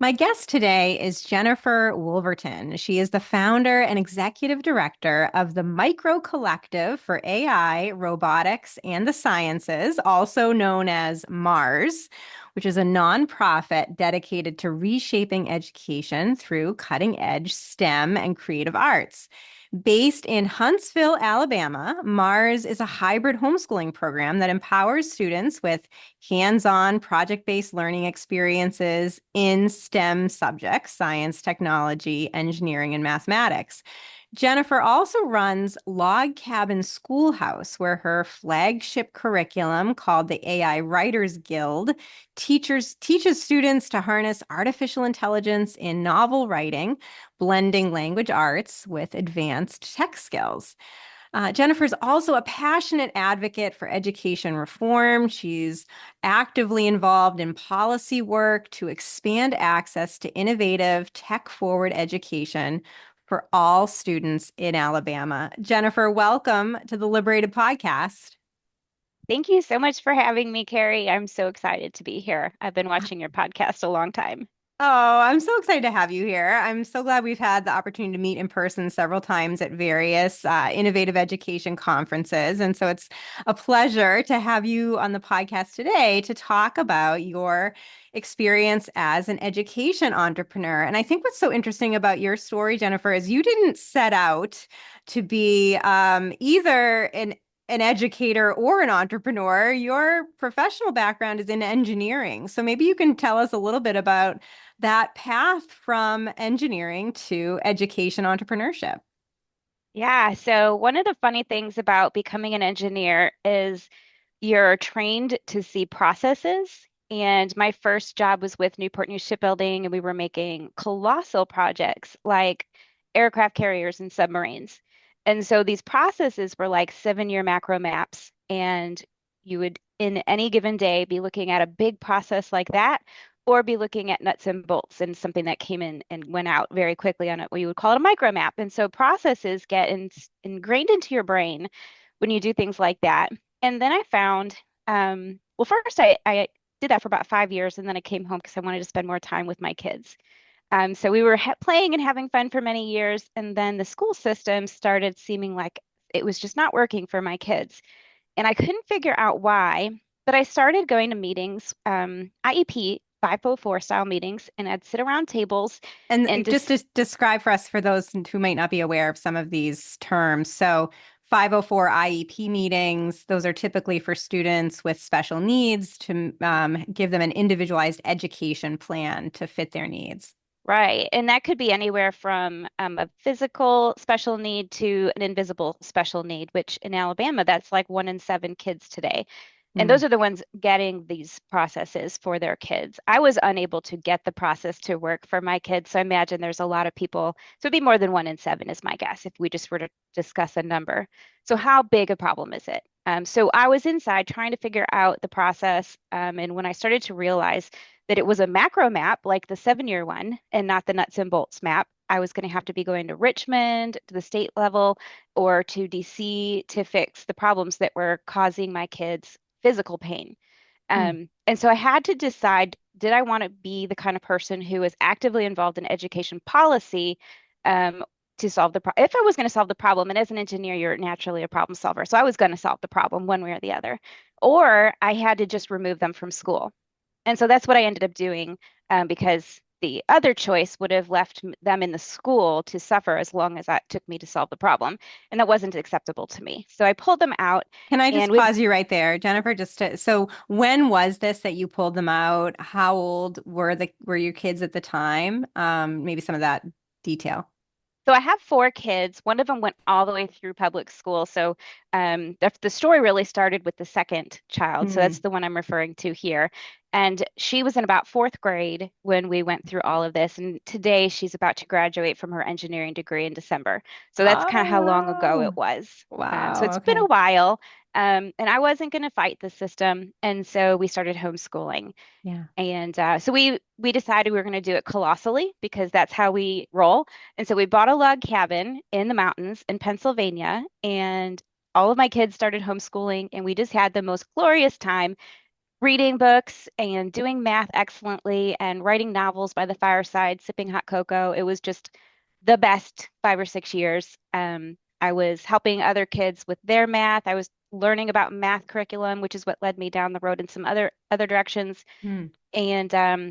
My guest today is Jennifer Wolverton. She is the founder and executive director of the Micro Collective for AI, Robotics, and the Sciences, also known as MARS, which is a nonprofit dedicated to reshaping education through cutting edge STEM and creative arts. Based in Huntsville, Alabama, MARS is a hybrid homeschooling program that empowers students with hands-on project-based learning experiences in STEM subjects, science, technology, engineering, and mathematics. Jennifer also runs Log Cabin Schoolhouse, where her flagship curriculum called the AI Writers Guild teaches students to harness artificial intelligence in novel writing, blending language arts with advanced tech skills. Jennifer's also a passionate advocate for education reform. She's actively involved in policy work to expand access to innovative, tech-forward education for all students in Alabama. Jennifer, welcome to the LiberatED podcast. Thank you so much for having me, Kerry. I'm so excited to be here. I've been watching your podcast a long time. Oh, I'm so excited to have you here. I'm so glad we've had the opportunity to meet in person several times at various innovative education conferences. And so it's a pleasure to have you on the podcast today to talk about your experience as an education entrepreneur. And I think what's so interesting about your story, Jennifer, is you didn't set out to be either an educator or an entrepreneur. Your professional background is in engineering. So maybe you can tell us a little bit about that path from engineering to education entrepreneurship. Yeah, so one of the funny things about becoming an engineer is you're trained to see processes. And my first job was with Newport News Shipbuilding, and we were making colossal projects like aircraft carriers and submarines. And so these processes were like 7-year macro maps, and you would, in any given day, be looking at a big process like that, or be looking at nuts and bolts and something that came in and went out very quickly on it, what you would call it a micro map. And so processes get ingrained into your brain when you do things like that. And then I found, well, first I did that for about 5 years, and then I came home because I wanted to spend more time with my kids. So we were playing and having fun for many years, and then the school system started seeming like it was just not working for my kids, and I couldn't figure out why. But I started going to meetings, IEP 504 style meetings, and I'd sit around tables and And just just to describe for us, for those who might not be aware of some of these terms. So 504 IEP meetings, those are typically for students with special needs to give them an individualized education plan to fit their needs. right. And that could be anywhere from a physical special need to an invisible special need, which in Alabama, that's like 1 in 7 kids today. And Mm. those are the ones getting these processes for their kids. I was unable to get the process to work for my kids. So I imagine there's a lot of people. So it'd be more than 1 in 7 is my guess if we just were to discuss a number. So how big a problem is it? So I was inside trying to figure out the process. And when I started to realize that it was a macro map, like the 7-year one, and not the nuts and bolts map, I was going to have to be going to Richmond, to the state level, or to DC to fix the problems that were causing my kids physical pain. Mm. And so I had to decide, did I want to be the kind of person who is actively involved in education policy um, to solve the problem? If I was going to solve the problem, and as an engineer, you're naturally a problem solver. So I was going to solve the problem one way or the other. Or I had to just remove them from school. And so that's what I ended up doing because the other choice would have left them in the school to suffer as long as that took me to solve the problem. And that wasn't acceptable to me. So I pulled them out Can I just and we've pause you right there, Jennifer? So when was this that you pulled them out? How old were your kids at the time? Maybe some of that detail. So I have 4 kids. One of them went all the way through public school. So the story really started with the second child. So that's Mm. the one I'm referring to here. And she was in about fourth grade when we went through all of this. And today she's about to graduate from her engineering degree in December. So that's kind of Oh, how long ago it wow. was. So Wow. it's been a Okay. while. And I wasn't going to fight the system. And so we started homeschooling. Yeah. And so we decided we were going to do it colossally because that's how we roll. And so we bought a log cabin in the mountains in Pennsylvania, and all of my kids started homeschooling, and we just had the most glorious time. reading books and doing math excellently and writing novels by the fireside, sipping hot cocoa. It was just the best 5 or 6 years. I was helping other kids with their math. I was learning about math curriculum, which is what led me down the road in some other directions. Hmm. And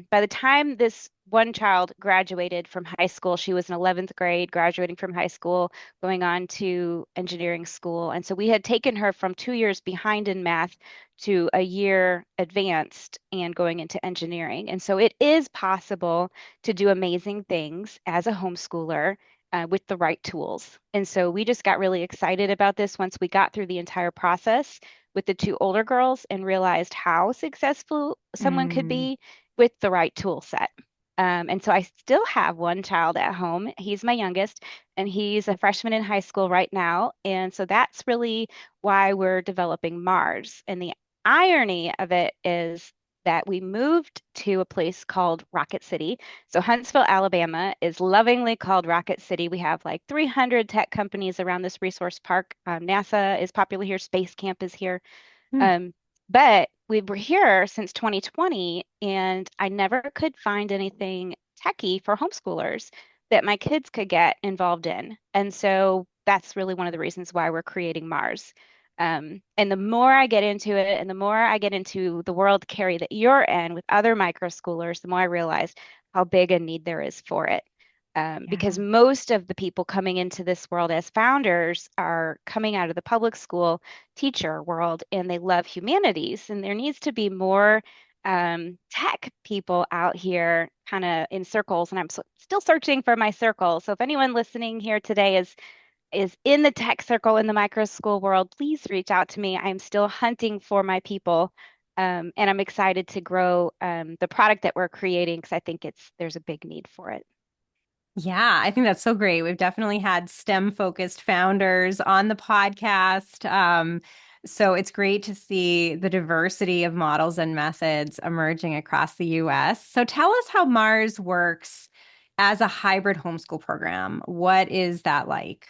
by the time this one child graduated from high school, she was in 11th grade, graduating from high school, going on to engineering school. And so we had taken her from 2 years behind in math to a year advanced and going into engineering. And so it is possible to do amazing things as a homeschooler. With the right tools. And so we just got really excited about this once we got through the entire process with the two older girls and realized how successful someone could Mm. be with the right tool set. And so I still have one child at home. He's my youngest, and he's a freshman in high school right now. And so that's really why we're developing Mars. And the irony of it is that we moved to a place called Rocket City. So Huntsville, Alabama is lovingly called Rocket City. We have like 300 tech companies around this resource park. NASA is popular here, Space Camp is here. Hmm. Um, but we were here since 2020, and I never could find anything techie for homeschoolers that my kids could get involved in. And so that's really one of the reasons why we're creating Mars. And the more I get into it, and the more I get into the world, Carrie, that you're in with other micro schoolers, the more I realize how big a need there is for it. Because Yeah. most of the people coming into this world as founders are coming out of the public school teacher world and they love humanities. And there needs to be more tech people out here kind of in circles. And I'm still searching for my circle. So if anyone listening here today is in the tech circle in the micro school world, please reach out to me. I'm still hunting for my people. And I'm excited to grow the product that we're creating because I think there's a big need for it. Yeah, I think that's so great. We've definitely had STEM focused founders on the podcast. So it's great to see the diversity of models and methods emerging across the US. So tell us how Mars works as a hybrid homeschool program. What is that like?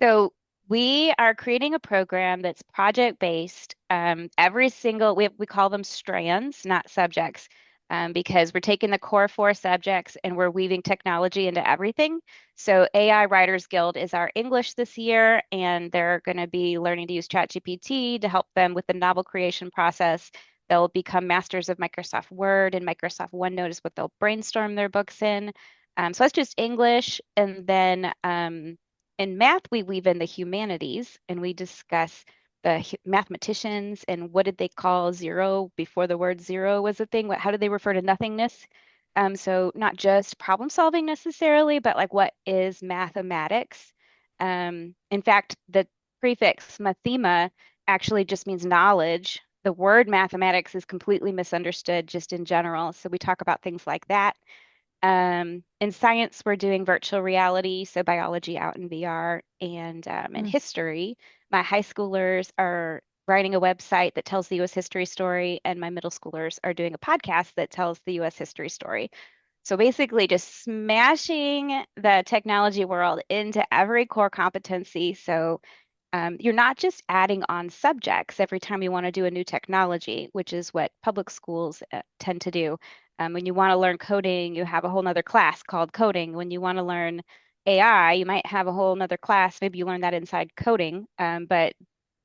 So we are creating a program that's project based. Every single we call them strands, not subjects, because we're taking the core four subjects and we're weaving technology into everything. So AI Writers Guild is our English this year, and they're going to be learning to use ChatGPT to help them with the novel creation process. They'll become masters of Microsoft Word, and Microsoft OneNote is what they'll brainstorm their books in. So that's just English, and then in math, we weave in the humanities and we discuss the mathematicians and what did they call zero before the word zero was a thing? How did they refer to nothingness? So not just problem solving necessarily, but like what is mathematics? In fact, the prefix mathema actually just means knowledge. The word mathematics is completely misunderstood just in general. So we talk about things like that. In science, we're doing virtual reality, so biology out in VR. And in Mm. history, my high schoolers are writing a website that tells the US history story, and my middle schoolers are doing a podcast that tells the US history story. So basically, just smashing the technology world into every core competency. So you're not just adding on subjects every time you want to do a new technology, which is what public schools tend to do. When you want to learn coding, you have a whole nother class called coding. When you want to learn AI, you might have a whole nother class. Maybe you learn that inside coding, but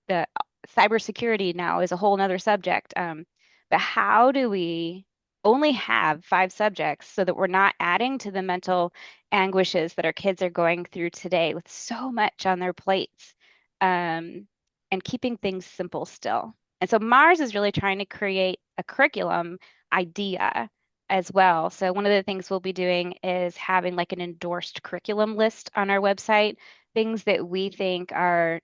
the cybersecurity now is a whole nother subject. But how do we only have 5 subjects so that we're not adding to the mental anguishes that our kids are going through today with so much on their plates, um, and keeping things simple still? And so Mars is really trying to create a curriculum idea as well. So one of the things we'll be doing is having like an endorsed curriculum list on our website, things that we think are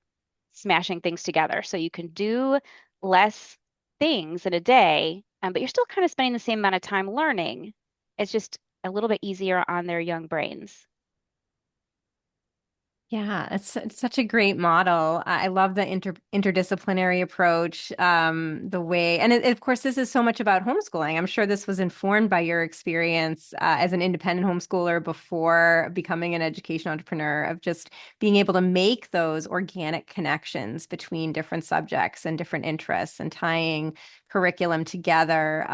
smashing things together. So you can do less things in a day, but you're still kind of spending the same amount of time learning. It's just a little bit easier on their young brains. Yeah, it's such a great model. I love the interdisciplinary approach, the way, and of course, this is so much about homeschooling. I'm sure this was informed by your experience as an independent homeschooler before becoming an education entrepreneur, of just being able to make those organic connections between different subjects and different interests and tying curriculum together,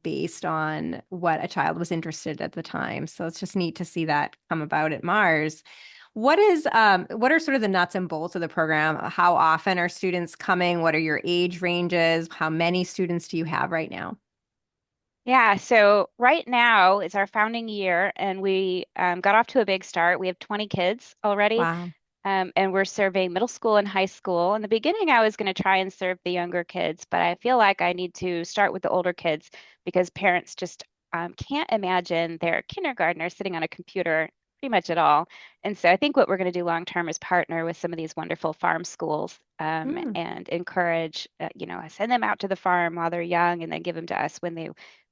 based on what a child was interested at the time. So it's just neat to see that come about at Mars. What are sort of the nuts and bolts of the program? How often are students coming? What are your age ranges? How many students do you have right now? Yeah, so right now is our founding year, and we got off to a big start. We have 20 kids already, Wow. and we're serving middle school and high school. In the beginning, I was going to try and serve the younger kids, but I feel like I need to start with the older kids because parents just can't imagine their kindergartner sitting on a computer pretty much at all. And so I think what we're going to do long term is partner with some of these wonderful farm schools Hmm. and encourage, send them out to the farm while they're young and then give them to us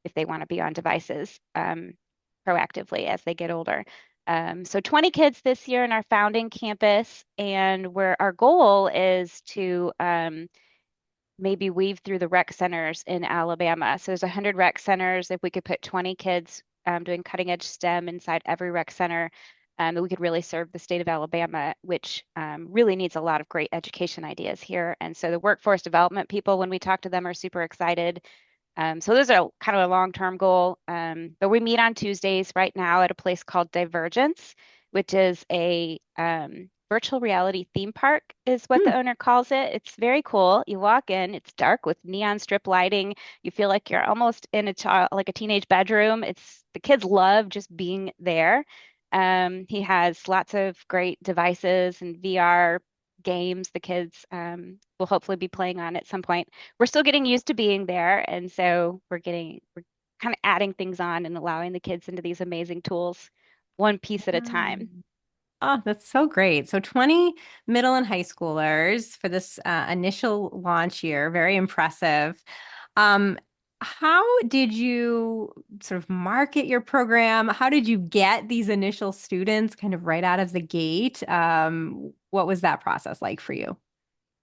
if they want to be on devices proactively as they get older. So 20 kids this year in our founding campus, and where our goal is to maybe weave through the rec centers in Alabama. So there's 100 rec centers. If we could put 20 kids doing cutting edge STEM inside every rec center, that we could really serve the state of Alabama, which really needs a lot of great education ideas here. And so the workforce development people, when we talk to them, are super excited. So those are kind of a long-term goal. But we meet on Tuesdays right now at a place called Divergence, which is a virtual reality theme park, is what Hmm. the owner calls it. It's very cool. You walk in, it's dark with neon strip lighting. You feel like you're almost in like a teenage bedroom. The kids love just being there. He has lots of great devices and VR games the kids will hopefully be playing on at some point. We're still getting used to being there, and so we're kind of adding things on and allowing the kids into these amazing tools one piece at a time. Um, Oh, that's so great. So 20 middle and high schoolers for this initial launch year. Very impressive. Um, how did you sort of market your program? How did you get these initial students kind of right out of the gate? What was that process like for you?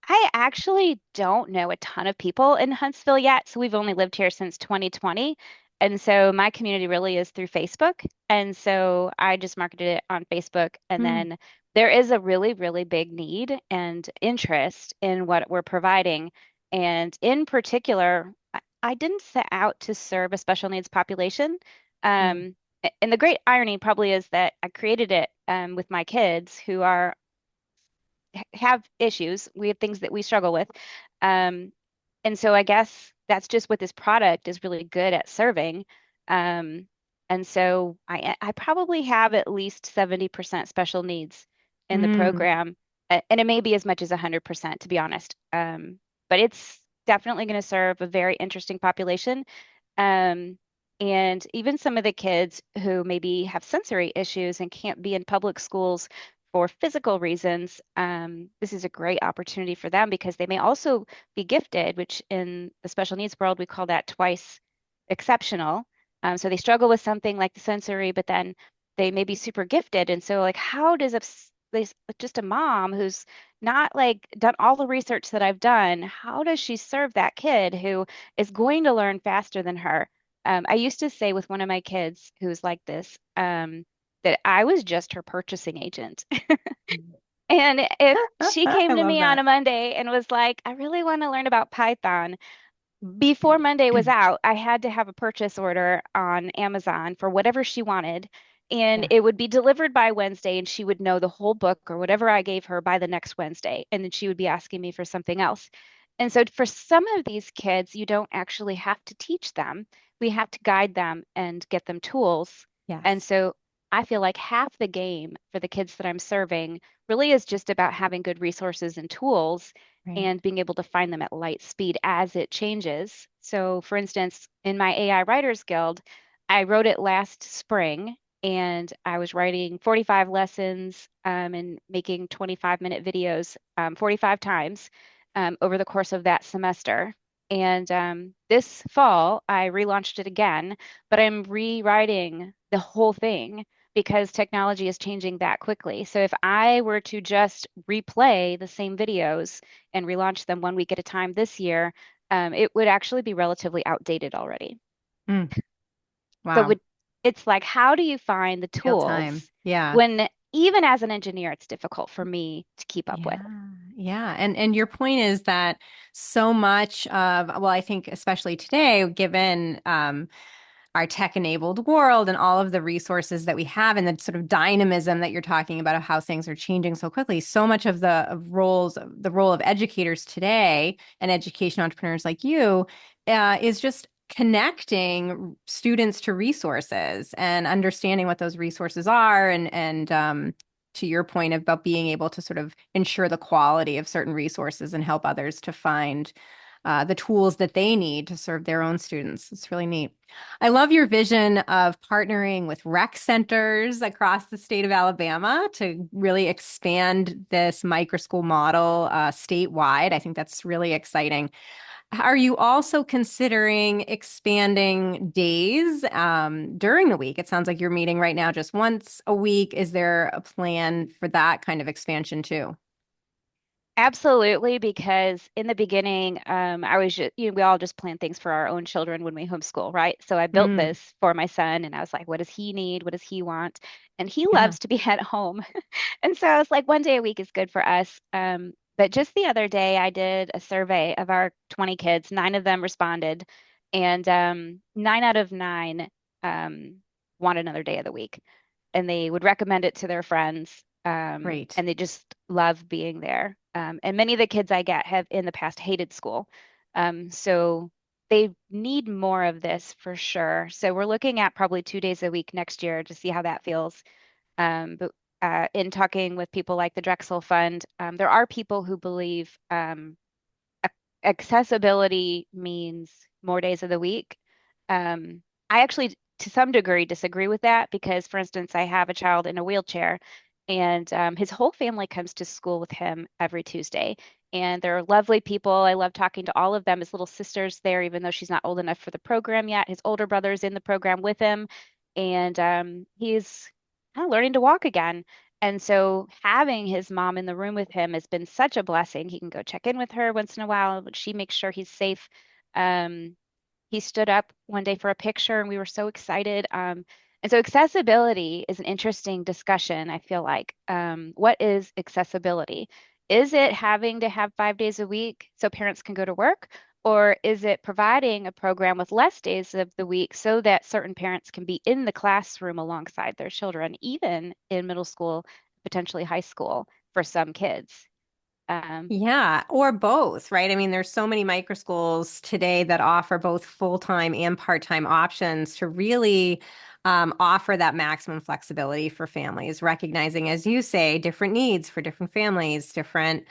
I actually don't know a ton of people in Huntsville yet, so we've only lived here since 2020. And so my community really is through Facebook. And so I just marketed it on Facebook. And Hmm. then there is a really, really big need and interest in what we're providing. And in particular, I didn't set out to serve a special needs population. Hmm. And the great irony probably is that I created it with my kids who are have issues. We have things that we struggle with. Um, and so I guess that's just what this product is really good at serving. Um, and so I probably have at least 70% special needs in the Mm. program, and it may be as much as 100%, to be honest. But it's definitely going to serve a very interesting population. Um, and even some of the kids who maybe have sensory issues and can't be in public schools for physical reasons, this is a great opportunity for them because they may also be gifted, which in the special needs world, we call that twice exceptional. So they struggle with something like the sensory, but then they may be super gifted. And so, like, how does just a mom who's not like done all the research that I've done, how does she serve that kid who is going to learn faster than her? I used to say with one of my kids who's like this, that I was just her purchasing agent. And if she I came to love me on a that. Monday and was like, I really want to learn about Python, before Monday was out, I had to have a purchase order on Amazon for whatever she wanted. And Yeah. it would be delivered by Wednesday, and she would know the whole book or whatever I gave her by the next Wednesday. And then she would be asking me for something else. And so for some of these kids, you don't actually have to teach them. We have to guide them and get them tools. And Yes. so I feel like half the game for the kids that I'm serving really is just about having good resources and tools Right. and being able to find them at light speed as it changes. So, for instance, in my AI Writers Guild, I wrote it last spring and I was writing 45 lessons and making 25-minute videos 45 times over the course of that semester. And this fall, I relaunched it again, but I'm rewriting the whole thing because technology is changing that quickly. So if I were to just replay the same videos and relaunch them 1 week at a time this year, it would actually be relatively outdated already. Mm, So wow. it's like, how do you find the Real time. tools Yeah. when even as an engineer, it's difficult for me to keep up with? Yeah. Yeah. And your point is that so much of, well, I think especially today, given our tech-enabled world and all of the resources that we have and the sort of dynamism that you're talking about of how things are changing so quickly, so much of the role of educators today and education entrepreneurs like you is just connecting students to resources and understanding what those resources are and to your point about being able to sort of ensure the quality of certain resources and help others to find the tools that they need to serve their own students. It's really neat. I love your vision of partnering with rec centers across the state of Alabama to really expand this microschool model statewide. I think that's really exciting. Are you also considering expanding days during the week? It sounds like you're meeting right now just once a week. Is there a plan for that kind of expansion too? Absolutely, because in the beginning, I was just, we all just plan things for our own children when we homeschool, right? So I built Mm, this for my son and I was like, what does he need? What does he want? And he yeah, loves to be at home. And so I was like, 1 day a week is good for us. But just the other day, I did a survey of our 20 kids. 9 of them responded, and 9 out of 9 um, want another day of the week. And they would recommend it to their friends. great. And they just love being there. And many of the kids I get have in the past hated school. So they need more of this for sure. So we're looking at probably 2 days a week next year to see how that feels. But in talking with people like the Drexel Fund, there are people who believe accessibility means more days of the week. I actually, to some degree, disagree with that because, for instance, I have a child in a wheelchair, and his whole family comes to school with him every Tuesday. And they're lovely people. I love talking to all of them. His little sister's there, even though she's not old enough for the program yet. His older brother's in the program with him, and he's kind of learning to walk again. And so having his mom in the room with him has been such a blessing. He can go check in with her once in a while, but she makes sure he's safe. Um, he stood up one day for a picture and we were so excited. And so accessibility is an interesting discussion, I feel like. What is accessibility? Is it having to have 5 days a week so parents can go to work? Or is it providing a program with less days of the week so that certain parents can be in the classroom alongside their children, even in middle school, potentially high school for some kids? Um, Yeah, or both, right? I mean, there's so many micro schools today that offer both full-time and part-time options to really offer that maximum flexibility for families, recognizing, as you say, different needs for different families, different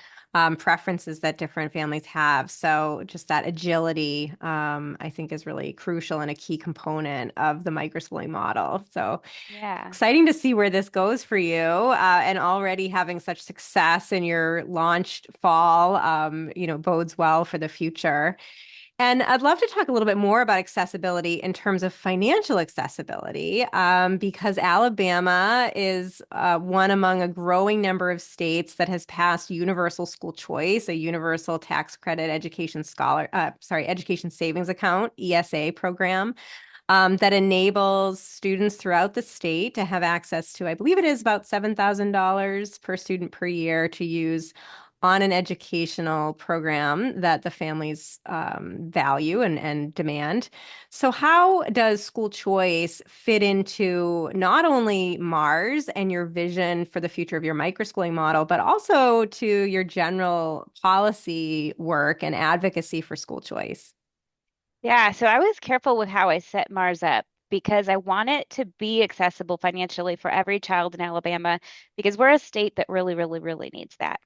preferences that different families have. So just that agility, I think, is really crucial and a key component of the microschooling model. So yeah. exciting to see where this goes for you, and already having such success in your launched fall, bodes well for the future. And I'd love to talk a little bit more about accessibility in terms of financial accessibility, because Alabama is one among a growing number of states that has passed universal school choice, a universal tax credit education savings account, ESA program that enables students throughout the state to have access to, I believe it is about $7,000 per student per year to use on an educational program that the families value and demand. So, how does school choice fit into not only Mars and your vision for the future of your microschooling model, but also to your general policy work and advocacy for school choice? Yeah, so I was careful with how I set Mars up because I want it to be accessible financially for every child in Alabama because we're a state that really, really, really needs that.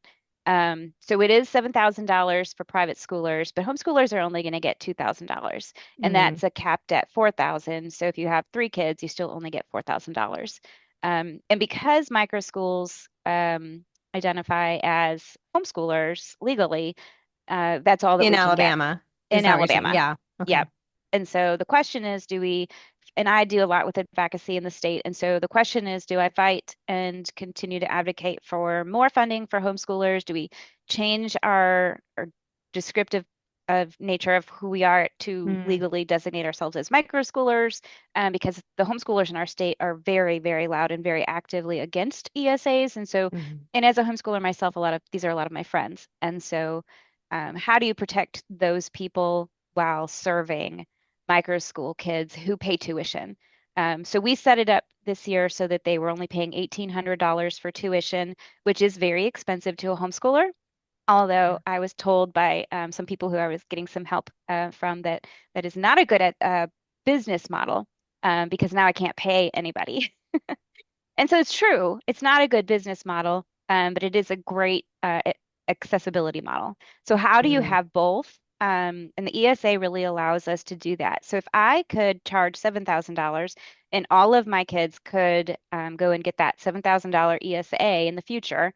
So it is $7,000 for private schoolers, but homeschoolers are only going to get $2,000, and Mm. that's a capped at 4,000. So if you have 3 kids, you still only get $4,000. And because micro schools identify as homeschoolers legally, that's all that In we can get Alabama, is in that what you're saying? Alabama. Yeah. Yep. Okay. And so the question is, do we and I do a lot with advocacy in the state. And so the question is, do I fight and continue to advocate for more funding for homeschoolers? Do we change our descriptive of nature of who we are to Mm, legally designate ourselves as microschoolers? Because the homeschoolers in our state are very, very loud and very actively against ESAs. And so, mhm, and as a homeschooler myself, these are a lot of my friends. And so, how do you protect those people while serving micro school kids who pay tuition? So we set it up this year so that they were only paying $1,800 for tuition, which is very expensive to a homeschooler. yeah. Although I was told by some people who I was getting some help from that that is not a good at business model, because now I can't pay anybody. And so it's true. It's not a good business model, but it is a great accessibility model. So how do you Mm, have both? And the ESA really allows us to do that. So if I could charge $7,000 and all of my kids could go and get that $7,000 ESA in the future,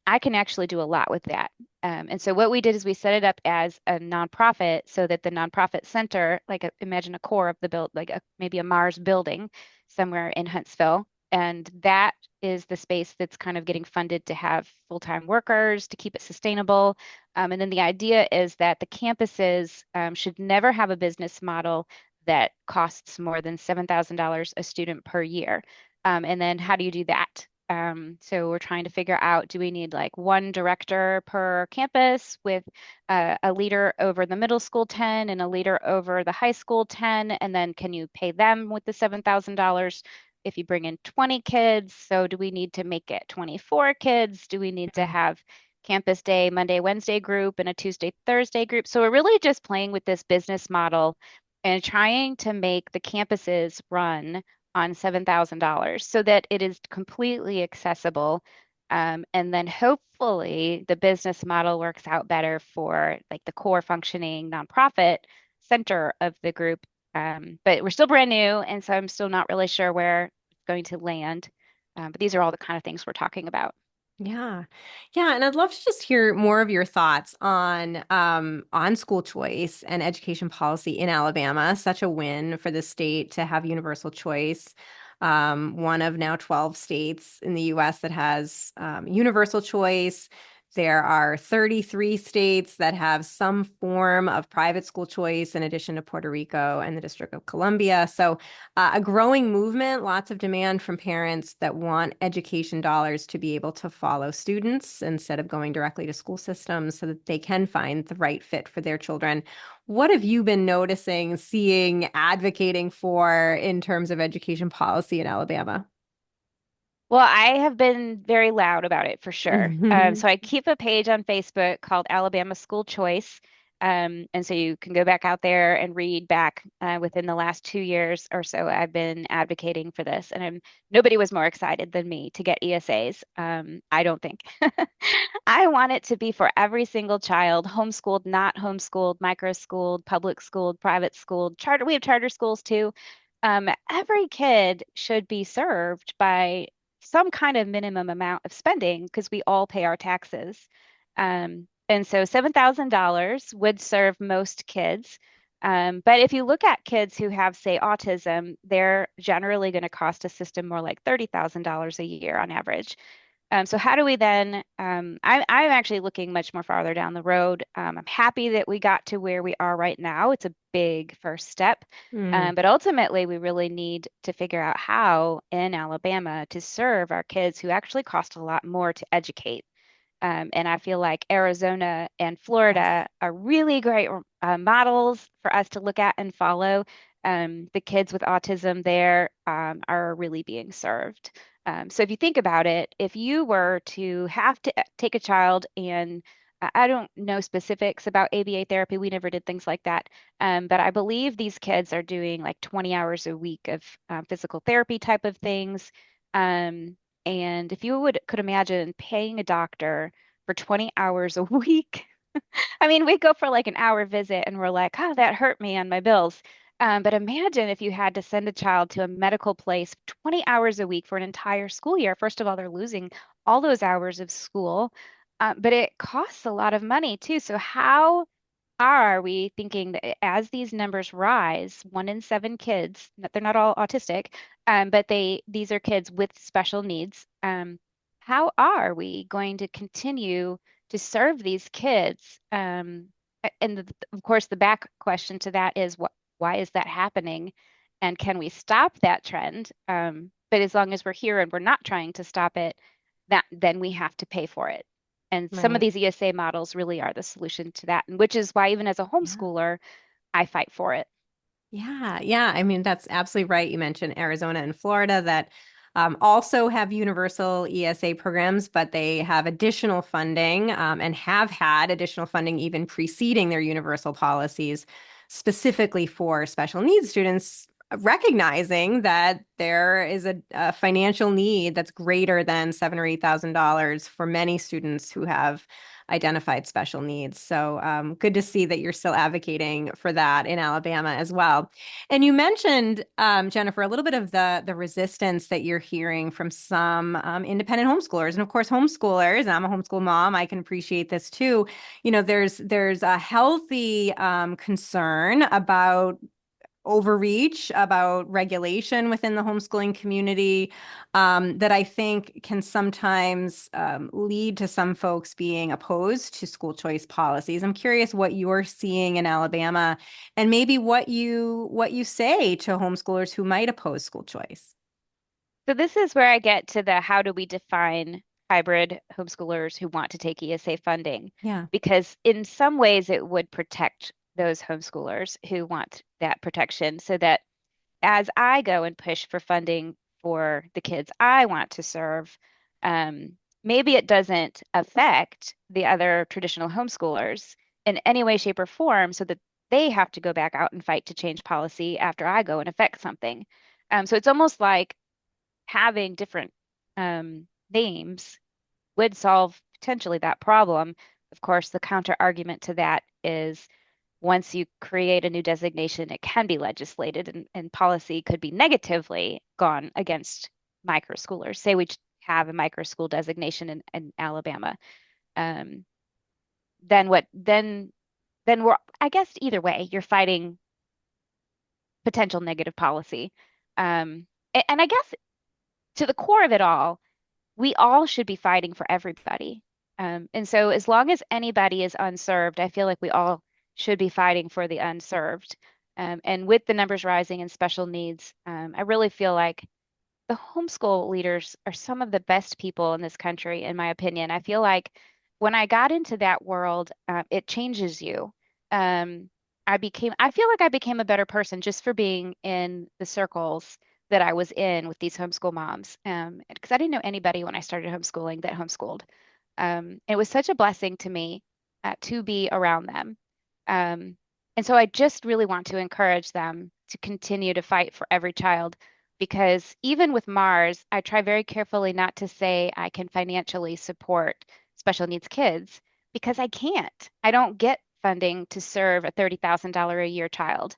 I can actually do a lot with that. And so what we did is we set it up as a nonprofit so that the nonprofit center, like imagine a core of the build, like maybe a Mars building somewhere in Huntsville. And that is the space that's kind of getting funded to have full-time workers to keep it sustainable. And then the idea is that the campuses should never have a business model that costs more than $7,000 a student per year. And then how do you do that? So we're trying to figure out, do we need like one director per campus with a leader over the middle school 10 and a leader over the high school 10? And then can you pay them with the $7,000 if you bring in 20 kids? So do we need to make it 24 kids? Do we need to mm, have campus day, Monday, Wednesday group and a Tuesday, Thursday group? So we're really just playing with this business model and trying to make the campuses run on $7,000 so that it is completely accessible. And then hopefully the business model works out better for like the core functioning nonprofit center of the group. But we're still brand new, and so I'm still not really sure where it's going to land. But these are all the kind of things we're talking about. yeah. Yeah, and I'd love to just hear more of your thoughts on school choice and education policy in Alabama. Such a win for the state to have universal choice. One of now 12 states in the US that has universal choice. There are 33 states that have some form of private school choice in addition to Puerto Rico and the District of Columbia. So a growing movement, lots of demand from parents that want education dollars to be able to follow students instead of going directly to school systems so that they can find the right fit for their children. What have you been noticing, seeing, advocating for in terms of education policy in Alabama? Well, I have been very loud about it for sure. So I keep a page on Facebook called Alabama School Choice. And so you can go back out there and read back within the last 2 years or so. I've been advocating for this, and nobody was more excited than me to get ESAs. I don't think. I want it to be for every single child, homeschooled, not homeschooled, micro-schooled, public schooled, private schooled, charter. We have charter schools too. Every kid should be served by some kind of minimum amount of spending because we all pay our taxes. And so $7,000 would serve most kids. But if you look at kids who have, say, autism, they're generally going to cost a system more like $30,000 a year on average. So how do we then? I'm actually looking much more farther down the road. I'm happy that we got to where we are right now. It's a big first step. Mm, But ultimately, we really need to figure out how in Alabama to serve our kids who actually cost a lot more to educate. And I feel like Arizona and yes. Florida are really great models for us to look at and follow. The kids with autism there are really being served. So if you think about it, if you were to have to take a child and I don't know specifics about ABA therapy. We never did things like that. But I believe these kids are doing like 20 hours a week of physical therapy type of things. Um, and if you could imagine paying a doctor for 20 hours a week, I mean, we go for like an hour visit and we're like, oh, that hurt me on my bills. But imagine if you had to send a child to a medical place 20 hours a week for an entire school year. First of all, they're losing all those hours of school, but it costs a lot of money too. So how are we thinking that as these numbers rise, 1 in 7 kids, they're not all autistic, but these are kids with special needs. How are we going to continue to serve these kids? And of course, the back question to that is why is that happening? And can we stop that trend? But as long as we're here and we're not trying to stop it, that then we have to pay for it. And some of Right. these ESA models really are the solution to that, and which is why even as a Yeah. homeschooler, I fight for it. Yeah, yeah. I mean, that's absolutely right. You mentioned Arizona and Florida that also have universal ESA programs, but they have additional funding and have had additional funding even preceding their universal policies, specifically for special needs students, recognizing that there is a financial need that's greater than $7,000 or $8,000 for many students who have identified special needs. So good to see that you're still advocating for that in Alabama as well. And you mentioned, Jennifer, a little bit of the resistance that you're hearing from some independent homeschoolers. And of course, homeschoolers, and I'm a homeschool mom, I can appreciate this too. You know, there's a healthy concern about overreach, about regulation within the homeschooling community, that I think can sometimes lead to some folks being opposed to school choice policies. I'm curious what you're seeing in Alabama and maybe what you say to homeschoolers who might oppose school choice. So this is where I get to the how do we define hybrid homeschoolers who want to take ESA funding? Yeah. Because in some ways it would protect those homeschoolers who want that protection so that as I go and push for funding for the kids I want to serve, maybe it doesn't affect the other traditional homeschoolers in any way, shape, or form so that they have to go back out and fight to change policy after I go and affect something. So it's almost like having different names would solve potentially that problem. Of course, the counter argument to that is once you create a new designation, it can be legislated and policy could be negatively gone against microschoolers. Say we have a microschool designation in Alabama. Um, then what then we're I guess either way, you're fighting potential negative policy. And I guess to the core of it all, we all should be fighting for everybody. And so, as long as anybody is unserved, I feel like we all should be fighting for the unserved. And with the numbers rising in special needs, I really feel like the homeschool leaders are some of the best people in this country, in my opinion. I feel like when I got into that world, it changes you. Um, I feel like I became a better person just for being in the circles that I was in with these homeschool moms. Because I didn't know anybody when I started homeschooling that homeschooled. It was such a blessing to me to be around them. Um, and so I just really want to encourage them to continue to fight for every child because even with Mars, I try very carefully not to say I can financially support special needs kids because I can't. I don't get funding to serve a $30,000 a year child.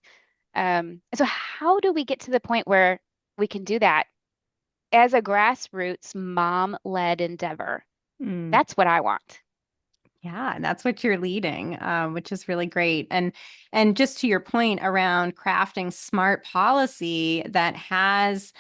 So how do we get to the point where we can do that as a grassroots mom-led endeavor? Mm. That's what I want. Yeah, and that's what you're leading, which is really great. And just to your point around crafting smart policy that has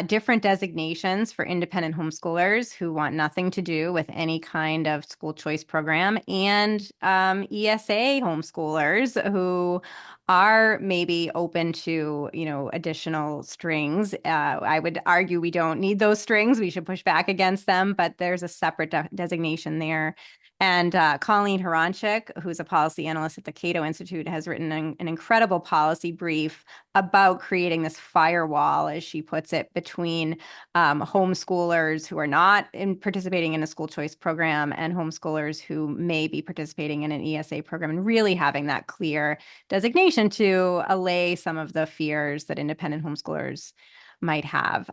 different designations for independent homeschoolers who want nothing to do with any kind of school choice program, and ESA homeschoolers who are maybe open to, additional strings. I would argue we don't need those strings. We should push back against them, but there's a separate designation there. And Colleen Horonchik, who's a policy analyst at the Cato Institute, has written an incredible policy brief about creating this firewall, as she puts it, between homeschoolers who are not participating in a school choice program and homeschoolers who may be participating in an ESA program, and really having that clear designation to allay some of the fears that independent homeschoolers might have.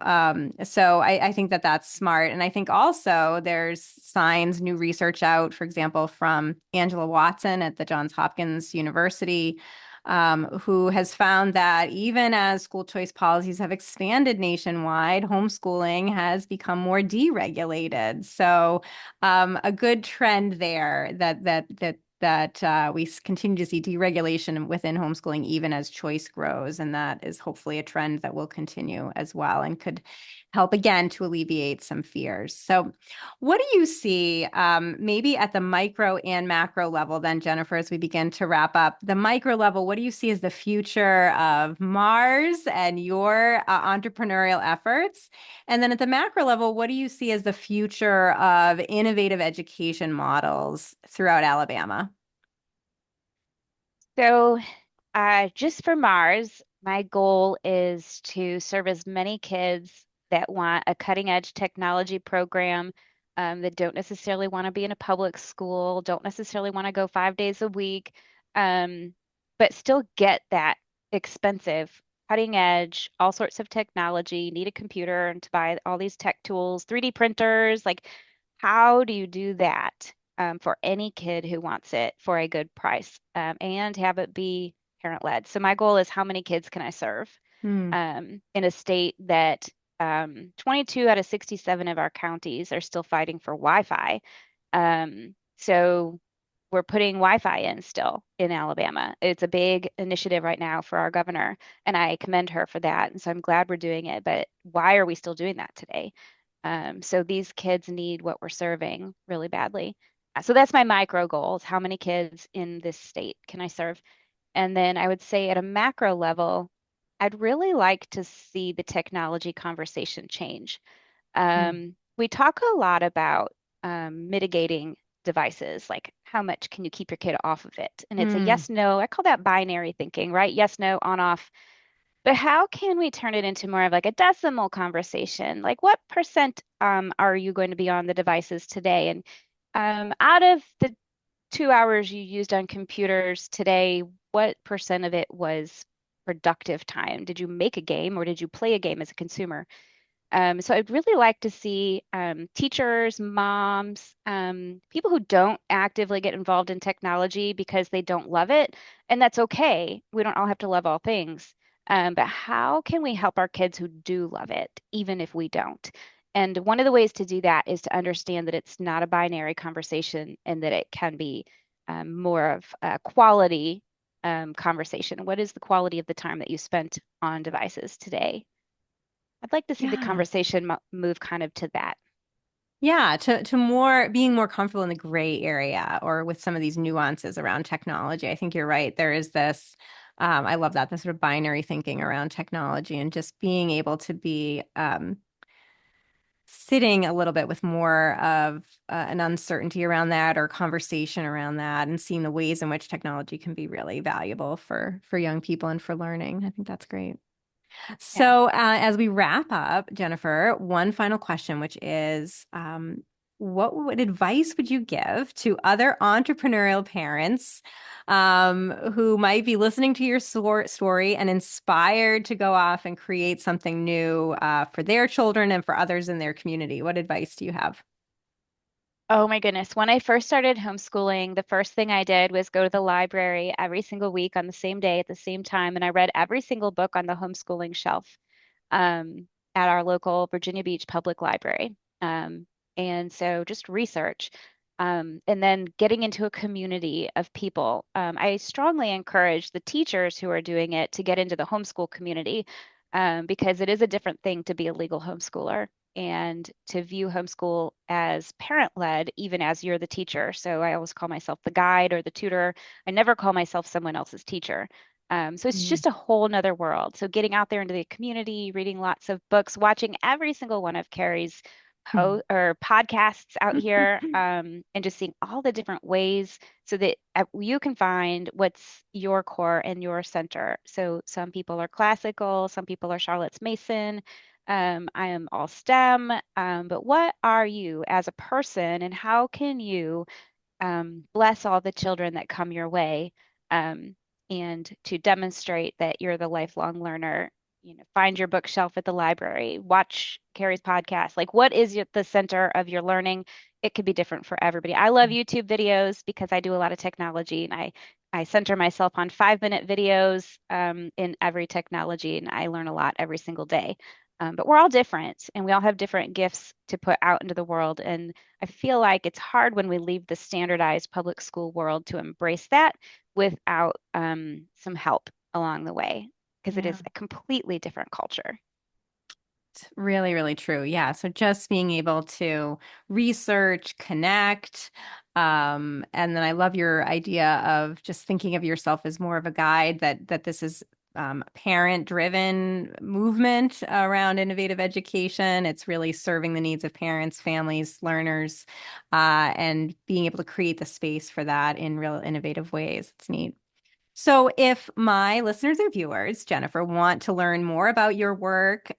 So I think that that's smart. And I think also there's signs, new research out, for example, from Angela Watson at the Johns Hopkins University, who has found that even as school choice policies have expanded nationwide, homeschooling has become more deregulated. So a good trend there that that we continue to see deregulation within homeschooling even as choice grows, and that is hopefully a trend that will continue as well and could help again to alleviate some fears. So, what do you see maybe at the micro and macro level then, Jennifer, as we begin to wrap up? The micro level, what do you see as the future of Mars and your entrepreneurial efforts? And then at the macro level, what do you see as the future of innovative education models throughout Alabama? So, just for Mars, my goal is to serve as many kids that want a cutting edge technology program, that don't necessarily want to be in a public school, don't necessarily want to go 5 days a week, um, but still get that expensive, cutting edge, all sorts of technology, need a computer and to buy all these tech tools, 3D printers. Like, how do you do that? For any kid who wants it for a good price, and have it be parent led. So my goal is how many kids can I serve Hmm. in a state that 22 out of 67 of our counties are still fighting for Wi-Fi. So we're putting Wi-Fi in still in Alabama. It's a big initiative right now for our governor, and I commend her for that. And so I'm glad we're doing it. But why are we still doing that today? So these kids need what we're serving really badly. So that's my micro goals. How many kids in this state can I serve? And then I would say at a macro level, I'd really like to see the technology conversation change. Hmm. We talk a lot about mitigating devices, like how much can you keep your kid off of it? And it's a Hmm. yes, no. I call that binary thinking, right? Yes, no, on, off. But how can we turn it into more of like a decimal conversation? Like what percent are you going to be on the devices today? And out of the 2 hours you used on computers today, what percent of it was productive time? Did you make a game or did you play a game as a consumer? So I'd really like to see teachers, moms, people who don't actively get involved in technology because they don't love it, and that's okay. We don't all have to love all things. But how can we help our kids who do love it, even if we don't? And one of the ways to do that is to understand that it's not a binary conversation and that it can be more of a quality conversation. What is the quality of the time that you spent on devices today? I'd like to see the Yeah. conversation move kind of to that. Yeah, to more being more comfortable in the gray area or with some of these nuances around technology. I think you're right. There is this, I love that, this sort of binary thinking around technology and just being able to be sitting a little bit with more of an uncertainty around that or conversation around that and seeing the ways in which technology can be really valuable for young people and for learning. I think that's great. Yeah. So, as we wrap up, Jennifer, one final question, which is, what advice would you give to other entrepreneurial parents who might be listening to your story and inspired to go off and create something new for their children and for others in their community? What advice do you have? Oh my goodness. When I first started homeschooling, the first thing I did was go to the library every single week on the same day at the same time, and I read every single book on the homeschooling shelf at our local Virginia Beach Public Library. Um, and so just research. And then getting into a community of people. I strongly encourage the teachers who are doing it to get into the homeschool community, because it is a different thing to be a legal homeschooler and to view homeschool as parent led, even as you're the teacher. So I always call myself the guide or the tutor. I never call myself someone else's teacher. So it's Mm, just a whole nother world. So getting out there into the community, reading lots of books, watching every single one of Kerry's mm, podcasts out here, and just seeing all the different ways so that you can find what's your core and your center. So some people are classical, some people are Charlotte's Mason. I am all STEM, but what are you as a person, and how can you bless all the children that come your way, um, and to demonstrate that you're the lifelong learner? Find your bookshelf at the library, watch Carrie's podcast. Like, what is the center of your learning? It could be different for everybody. I love YouTube videos because I do a lot of technology, and I center myself on 5-minute videos in every technology, and I learn a lot every single day. But we're all different and we all have different gifts to put out into the world. And I feel like it's hard when we leave the standardized public school world to embrace that without some help along the way, because it Yeah. is a completely different culture. Really, really true. Yeah. So just being able to research, connect, and then I love your idea of just thinking of yourself as more of a guide that this is parent-driven movement around innovative education. It's really serving the needs of parents, families, learners, and being able to create the space for that in real innovative ways. It's neat. So, if my listeners or viewers, Jennifer, want to learn more about your work,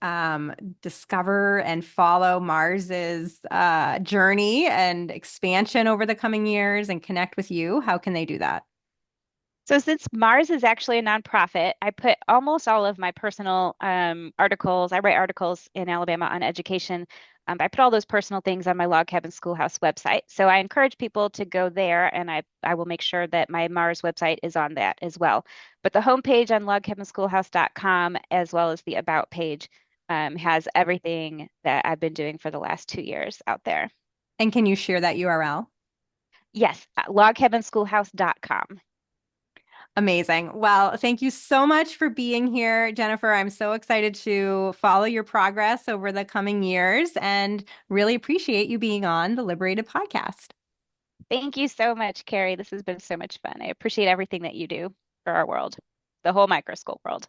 discover and follow Mars's journey and expansion over the coming years and connect with you, how can they do that? So since Mars is actually a nonprofit, I put almost all of my personal articles. I write articles in Alabama on education. I put all those personal things on my Log Cabin Schoolhouse website. So I encourage people to go there, and I will make sure that my Mars website is on that as well. But the homepage on logcabinschoolhouse.com, as well as the About page, has everything that I've been doing for the last 2 years out there. And can you share that URL? Yes, logcabinschoolhouse.com. Amazing. Well, thank you so much for being here, Jennifer. I'm so excited to follow your progress over the coming years and really appreciate you being on the Liberated podcast. Thank you so much, Kerry. This has been so much fun. I appreciate everything that you do for our world, the whole microschool world.